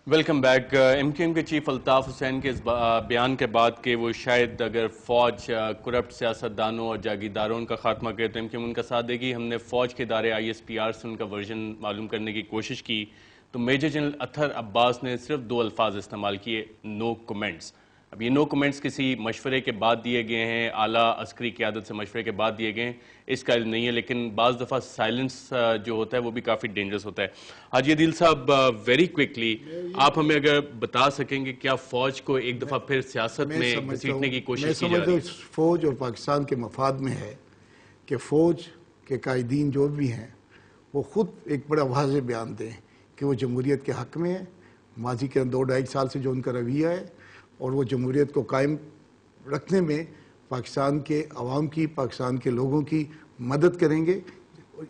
Welcome back. M Q M کے chief Altaf Hussain کے اس بیان کے بعد کہ وہ شاید اگر فوج کرپٹ سیاستدانوں اور جاگیرداروں کا خاتمہ کرے تو ایم کیو ایم ان کا ساتھ دے گی، ہم نے فوج کے ادارے آئی ایس پی آر سے ان کا ورژن معلوم کرنے کی کوشش کی تو میجر جنرل اطہر عباس نے صرف 2 الفاظ استعمال کیے، نو کومنٹس۔ اب یہ نو کومنٹس کسی مشورے کے بعد دیے گئے ہیں، اعلیٰ عسکری قیادت سے مشورے کے بعد دیے گئے ہیں، اس کا علم نہیں ہے، لیکن بعض دفعہ سائلنس جو ہوتا ہے وہ بھی کافی ڈینجرس ہوتا ہے۔ حاجی عدیل صاحب، ویری کوئکلی آپ ہمیں اگر بتا سکیں کہ کیا فوج کو ایک دفعہ پھر سیاست میں گھسیٹنے کی کوشش کی جا رہی ہے؟ میں سمجھتا ہوں فوج اور پاکستان کے مفاد میں ہے کہ فوج کے قائدین جو بھی ہیں وہ خود ایک بڑا واضح بیان دیں کہ وہ جمہوریت کے حق میں ہے، ماضی کے 2-2.5 سال سے جو ان کا رویہ ہے، اور وہ جمہوریت کو قائم رکھنے میں پاکستان کے عوام کی، پاکستان کے لوگوں کی مدد کریں گے،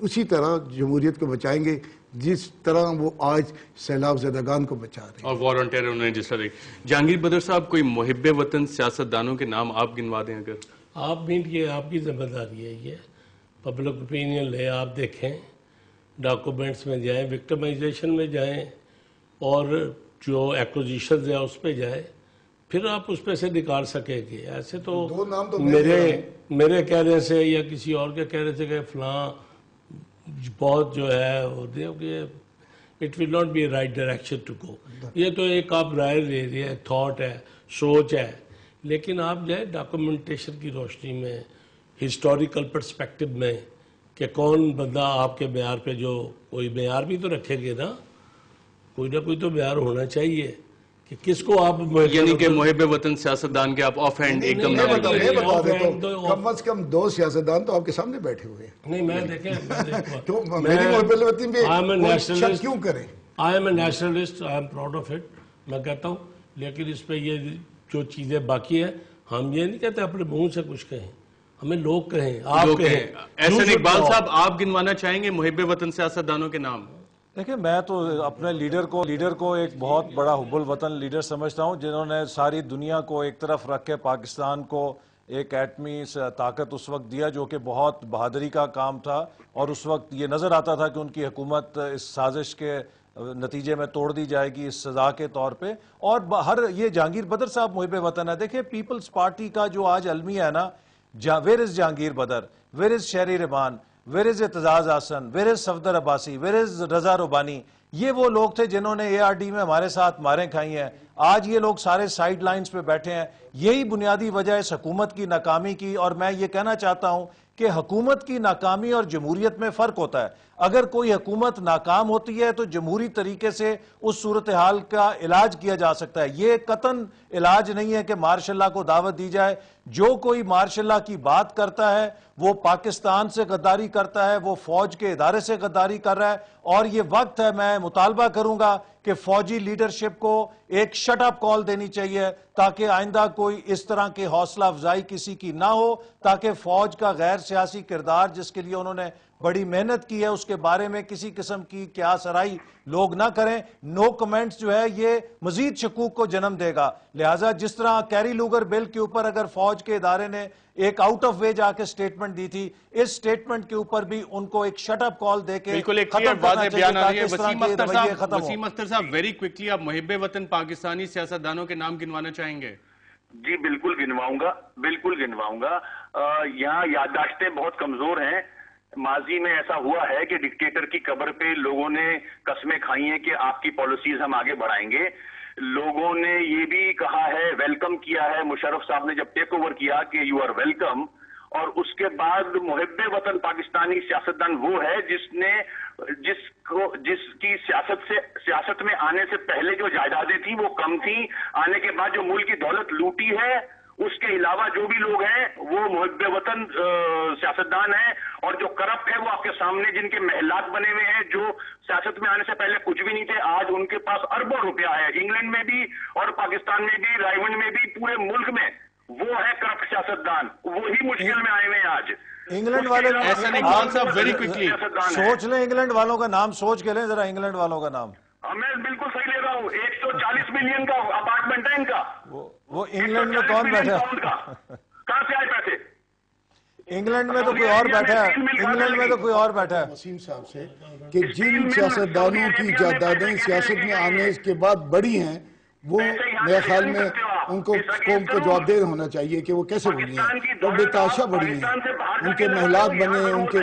اسی طرح جمہوریت کو بچائیں گے جس طرح وہ آج سیلاب زدگان کو بچا رہے ہیں۔ اور وار آن ٹیرر انہوں نے جس طرح جہانگیر بدر صاحب، کوئی محب وطن سیاستدانوں کے نام آپ گنوا دیں اگر؟ آپ بھی یہ آپ کی ذمہ داری ہے، یہ پبلک اوپینین لے، آپ دیکھیں، ڈاکومنٹس میں جائیں، وکٹمائزیشن میں جائیں، اور جو ایکوزیشنز ہیں اس پہ جائیں، پھر آپ اس پہ سے نکال سکیں گے۔ ایسے تو میرے کہنے سے یا کسی اور کے کہنے سے کہ فلاں بہت جو ہے it will not be right direction to go, یہ تو ایک آپ رائے لے رہے ہیں، تھاٹ ہے، سوچ ہے، لیکن آپ جو ہے ڈاکومنٹیشن کی روشنی میں، ہسٹوریکل پرسپیکٹو میں، کہ کون بندہ آپ کے معیار پہ، جو کوئی معیار بھی تو رکھیں گے نا، کوئی نہ کوئی تو معیار ہونا چاہیے کہ کس کو آپ، یعنی کہ محب وطن سیاستدان کے آپ آف ہینڈ ایک دم میں بتا دیتا ہوں، کم از کم 2 سیاستدان تو آپ کے سامنے بیٹھے ہوئے ہیں۔ نہیں، میں دیکھیں، میری محب وطن پہ شک کیوں کریں؟ I am a nationalist, I am proud of it, میں کہتا ہوں، لیکن اس پہ یہ جو چیزیں باقی ہیں، ہم یہ نہیں کہتے اپنے منہ سے کچھ کہیں، ہمیں لوگ کہیں، آپ کہیں۔ احسن اقبال صاحب، آپ گنوانا چاہیں گے محب وطن سیاستدانوں کے نام؟ دیکھیں، میں تو اپنے لیڈر کو ایک بہت بڑا حب الوطن لیڈر سمجھتا ہوں، جنہوں نے ساری دنیا کو ایک طرف رکھ کے پاکستان کو ایک ایٹمی طاقت اس وقت دیا، جو کہ بہت بہادری کا کام تھا، اور اس وقت یہ نظر آتا تھا کہ ان کی حکومت اس سازش کے نتیجے میں توڑ دی جائے گی اس سزا کے طور پہ، اور یہ جہانگیر بدر صاحب محب وطن ہے۔ دیکھیں، پیپلز پارٹی کا جو آج المیہ ہے نا، ویر از جہانگیر بدر، ویر از شہری رحمان، ویر از اعتزاز احسن، ویر از صفدر عباسی، ویر از رضا ربانی، یہ وہ لوگ تھے جنہوں نے اے آر ڈی میں ہمارے ساتھ ماریں کھائی ہیں۔ آج یہ لوگ سارے سائیڈ لائنز پہ بیٹھے ہیں، یہی بنیادی وجہ ہے اس حکومت کی ناکامی کی، اور میں یہ کہنا چاہتا ہوں کہ حکومت کی ناکامی اور جمہوریت میں فرق ہوتا ہے۔ اگر کوئی حکومت ناکام ہوتی ہے تو جمہوری طریقے سے اس صورتحال کا علاج کیا جا سکتا ہے، یہ قطعاً علاج نہیں ہے کہ مارشل لاء کو دعوت دی جائے۔ جو کوئی مارشل لاء کی بات کرتا ہے وہ پاکستان سے غداری کرتا ہے، وہ فوج کے ادارے سے غداری کر رہا ہے، اور یہ وقت ہے، میں مطالبہ کروں گا کہ فوجی لیڈرشپ کو ایک شٹ اپ کال دینی چاہیے، تاکہ آئندہ کوئی اس طرح کی حوصلہ افزائی کسی کی نہ ہو، تاکہ فوج کا غیر سیاسی کردار جس کے لیے انہوں نے بڑی محنت کی ہے اس کے بارے میں کسی قسم کی قیاس آرائی لوگ نہ کریں۔ نو کمنٹس جو ہے یہ مزید شکوک کو جنم دے گا، لہٰذا جس طرح کیری لوگر بل کے اوپر اگر فوج کے ادارے نے ایک آؤٹ آف وے جا کے سٹیٹمنٹ دی تھی، اس سٹیٹمنٹ کے اوپر بھی ان کو ایک شٹ اپ کال دے کے ختم کرنا چاہیے تاکہ اس طرح کے رویے ختم ہو۔ وسیم اختر صاحب، ویری کوئکلی آپ محب وطن پاکستانی سیاستدانوں کے نام گنوانا چاہیں گے؟ جی بالکل گنواؤں گا، بالکل گنواؤں گا۔ یہاں یادداشتیں بہت کمزور ہیں۔ ماضی میں ایسا ہوا ہے کہ ڈکٹیٹر کی قبر پہ لوگوں نے قسمیں کھائی ہیں کہ آپ کی پالیسیز ہم آگے بڑھائیں گے۔ لوگوں نے یہ بھی کہا ہے، ویلکم کیا ہے مشرف صاحب نے جب ٹیک اوور کیا کہ یو آر ویلکم، اور اس کے بعد محب وطن پاکستانی سیاستدان وہ ہے جس کی سیاست میں آنے سے پہلے جو جائیدادیں تھیں وہ کم تھیں، آنے کے بعد جو ملک کی دولت لوٹی ہے، اس کے علاوہ جو بھی لوگ ہیں وہ محب وطن سیاستدان ہیں، اور جو کرپٹ ہے وہ آپ کے سامنے جن کے محلات بنے ہوئے ہیں، جو سیاست میں آنے سے پہلے کچھ بھی نہیں تھے، آج ان کے پاس اربوں روپیہ ہے، انگلینڈ میں بھی اور پاکستان میں بھی، رائیونڈ میں بھی، پورے ملک میں وہ ہے کرپٹ سیاستدان، وہی مشکل میں آئے ہوئے ہیں آج۔ انگلینڈ والے ویری کوئکلی سوچ لیں، انگلینڈ والوں کا نام سوچ کے لیں ذرا، انگلینڈ والوں کا نام۔ میں بالکل صحیح لے رہا ہوں، 140 ملین کا اپارٹمنٹ ہے ان کا، وہ انگلینڈ میں کون بیٹھا؟ کہاں سے آئے پیسے؟ انگلینڈ میں تو کوئی اور بیٹھا ہے، انگلینڈ میں تو کوئی اور بیٹھا ہے وسیم صاحب سے کہ جن سیاستدانوں کی جائیدادیں سیاست میں آنے کے بعد بڑی ہیں وہ میرے خیال میں ان کو قوم کو جواب دہ ہونا چاہیے کہ وہ کیسے بڑی ہیں اور بے تحاشا بڑی ہیں، ان کے محلات بنے، ان کے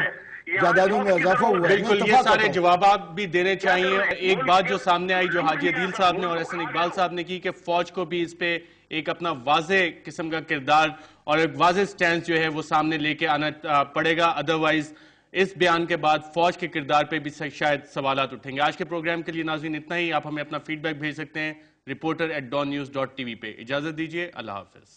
جائیدادوں میں اضافہ ہوا ہے۔ بالکل، یہ سارے جوابات بھی دینے چاہیے۔ ایک بات جو سامنے آئی جو حاجی عدیل صاحب نے اور احسن اقبال صاحب نے کی کہ فوج کو بھی اس پہ ایک اپنا واضح قسم کا کردار اور ایک واضح سٹینس جو ہے وہ سامنے لے کے آنا پڑے گا، ادروائز اس بیان کے بعد فوج کے کردار پہ بھی شاید سوالات اٹھیں گے۔ آج کے پروگرام کے لیے ناظرین اتنا ہی، آپ ہمیں اپنا فیڈ بیک بھیج سکتے ہیں reporter@dawnnews.tv پہ۔ اجازت دیجیے، اللہ حافظ۔